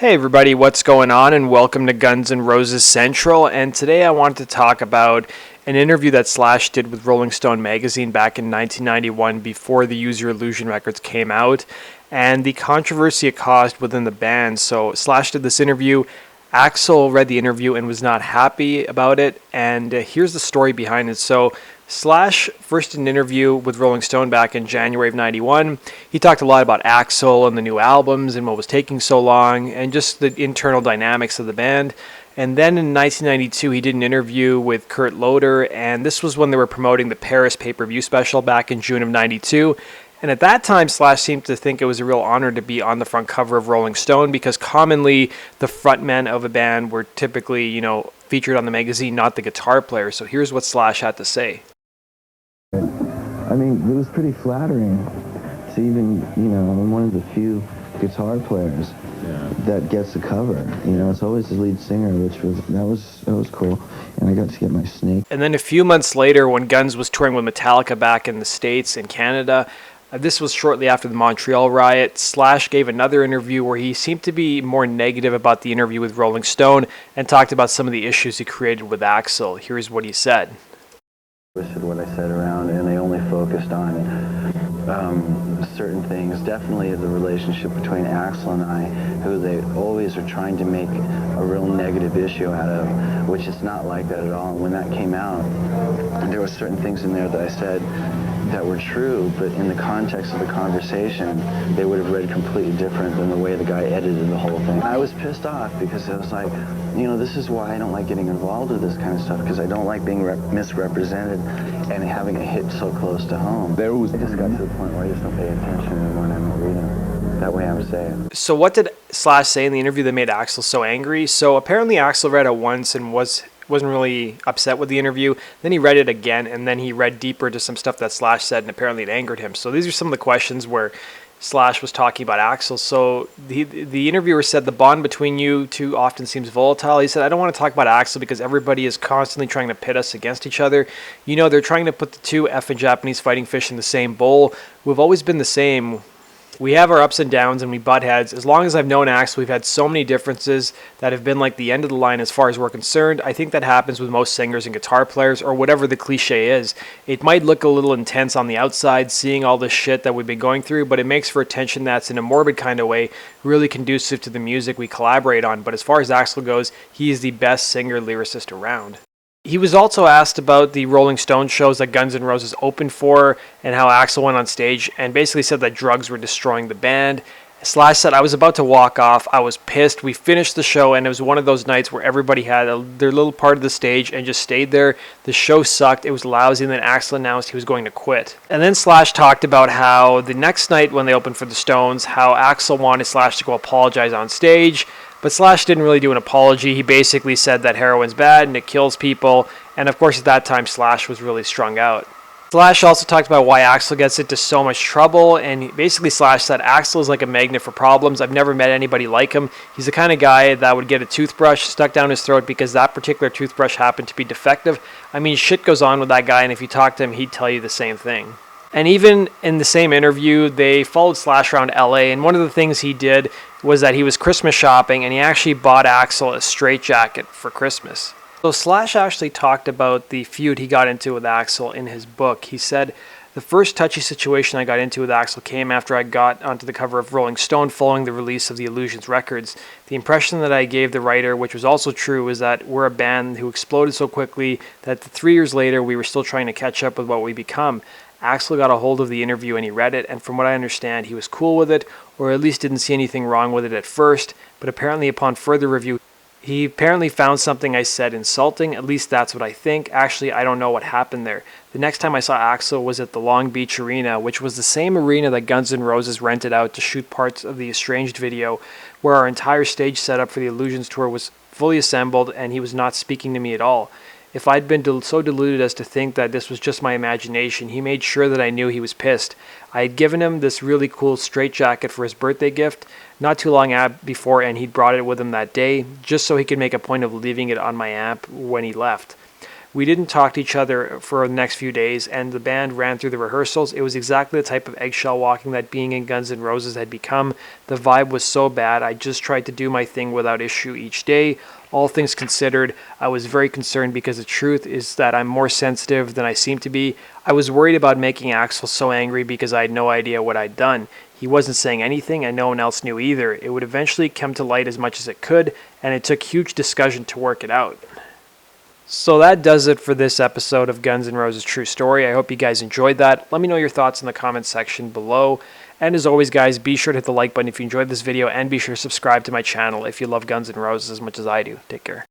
Hey everybody, what's going on, and welcome to Guns N' Roses Central. And today I wanted to talk about an interview that Slash did with Rolling Stone magazine back in 1991 before the Use Your Illusion records came out, and the controversy it caused within the band. So Slash did this interview. Axl read the interview and was not happy about it, and here's the story behind it. So Slash first did an interview with Rolling Stone back in January of 91. He talked a lot about Axl and the new albums and what was taking so long and just the internal dynamics of the band. And then in 1992, he did an interview with Kurt Loder, and this was when they were promoting the Paris pay-per-view special back in June of 92. And at that time, Slash seemed to think it was a real honor to be on the front cover of Rolling Stone because commonly the frontmen of a band were typically, featured on the magazine, not the guitar player. So here's what Slash had to say. I mean, it was pretty flattering to even, I'm one of the few guitar players that gets the cover. It's always the lead singer, that was cool. And I got to get my snake. And then a few months later, when Guns was touring with Metallica back in the States and Canada, this was shortly after the Montreal riot, Slash gave another interview where he seemed to be more negative about the interview with Rolling Stone and talked about some of the issues he created with Axl. Here's what he said. Twisted what I said around, and they only focused on certain things. Definitely the relationship between Axl and I, who they always are trying to make a real negative issue out of, which is not like that at all. And when that came out, there were certain things in there that I said that were true, but in the context of the conversation, they would have read completely different than the way the guy edited the whole thing. I was pissed off because I was like, this is why I don't like getting involved with this kind of stuff, because I don't like being misrepresented and having it hit so close to home. I just got to the point where I just don't pay attention anymore and I don't read them. That way I'm safe. So what did Slash say in the interview that made Axl so angry? So apparently Axl read it once and wasn't really upset with the interview. Then he read it again, and then he read deeper to some stuff that Slash said, and apparently it angered him. So these are some of the questions where Slash was talking about Axl. So the interviewer said, the bond between you two often seems volatile. He said, I don't want to talk about Axl because everybody is constantly trying to pit us against each other. They're trying to put the two effing Japanese fighting fish in the same bowl. We've always been the same. We have our ups and downs and we butt heads. As long as I've known Axl, we've had so many differences that have been like the end of the line as far as we're concerned. I think that happens with most singers and guitar players, or whatever the cliche is. It might look a little intense on the outside, seeing all this shit that we've been going through, but it makes for attention that's in a morbid kind of way, really conducive to the music we collaborate on. But as far as Axl goes, he is the best singer-lyricist around. He was also asked about the Rolling Stone shows that Guns N' Roses opened for and how Axl went on stage and basically said that drugs were destroying the band. Slash said, I was about to walk off. I was pissed. We finished the show, and it was one of those nights where everybody had their little part of the stage and just stayed there. The show sucked. It was lousy, and then Axl announced he was going to quit. And then Slash talked about how the next night when they opened for the Stones, how Axl wanted Slash to go apologize on stage. But Slash didn't really do an apology. He basically said that heroin's bad and it kills people. And of course, at that time, Slash was really strung out. Slash also talked about why Axl gets into so much trouble. And basically, Slash said, Axl is like a magnet for problems. I've never met anybody like him. He's the kind of guy that would get a toothbrush stuck down his throat because that particular toothbrush happened to be defective. I mean, shit goes on with that guy. And if you talk to him, he'd tell you the same thing. And even in the same interview, they followed Slash around LA, and one of the things he did was that he was Christmas shopping, and he actually bought Axl a straitjacket for Christmas. So Slash actually talked about the feud he got into with Axl in his book. He said, the first touchy situation I got into with Axl came after I got onto the cover of Rolling Stone following the release of the Illusions records. The impression that I gave the writer, which was also true, is that we're a band who exploded so quickly that 3 years later we were still trying to catch up with what we become. Axl got a hold of the interview and he read it, and from what I understand, he was cool with it, or at least didn't see anything wrong with it at first, but apparently upon further review, he apparently found something I said insulting. At least that's what I think. Actually, I don't know what happened there. The next time I saw Axl was at the Long Beach Arena, which was the same arena that Guns N' Roses rented out to shoot parts of the Estranged video, where our entire stage setup for the Illusions tour was fully assembled, and he was not speaking to me at all. If I'd been so deluded as to think that this was just my imagination, he made sure that I knew he was pissed. I had given him this really cool straitjacket for his birthday gift not too long before, and he'd brought it with him that day, just so he could make a point of leaving it on my amp when he left. We didn't talk to each other for the next few days, and the band ran through the rehearsals. It was exactly the type of eggshell walking that being in Guns N' Roses had become. The vibe was so bad, I just tried to do my thing without issue each day. All things considered, I was very concerned because the truth is that I'm more sensitive than I seem to be. I was worried about making Axl so angry because I had no idea what I'd done. He wasn't saying anything, and no one else knew either. It would eventually come to light as much as it could, and it took huge discussion to work it out. So that does it for this episode of Guns N' Roses True Story. I hope you guys enjoyed that. Let me know your thoughts in the comments section below. And as always, guys, be sure to hit the like button if you enjoyed this video, and be sure to subscribe to my channel if you love Guns N' Roses as much as I do. Take care.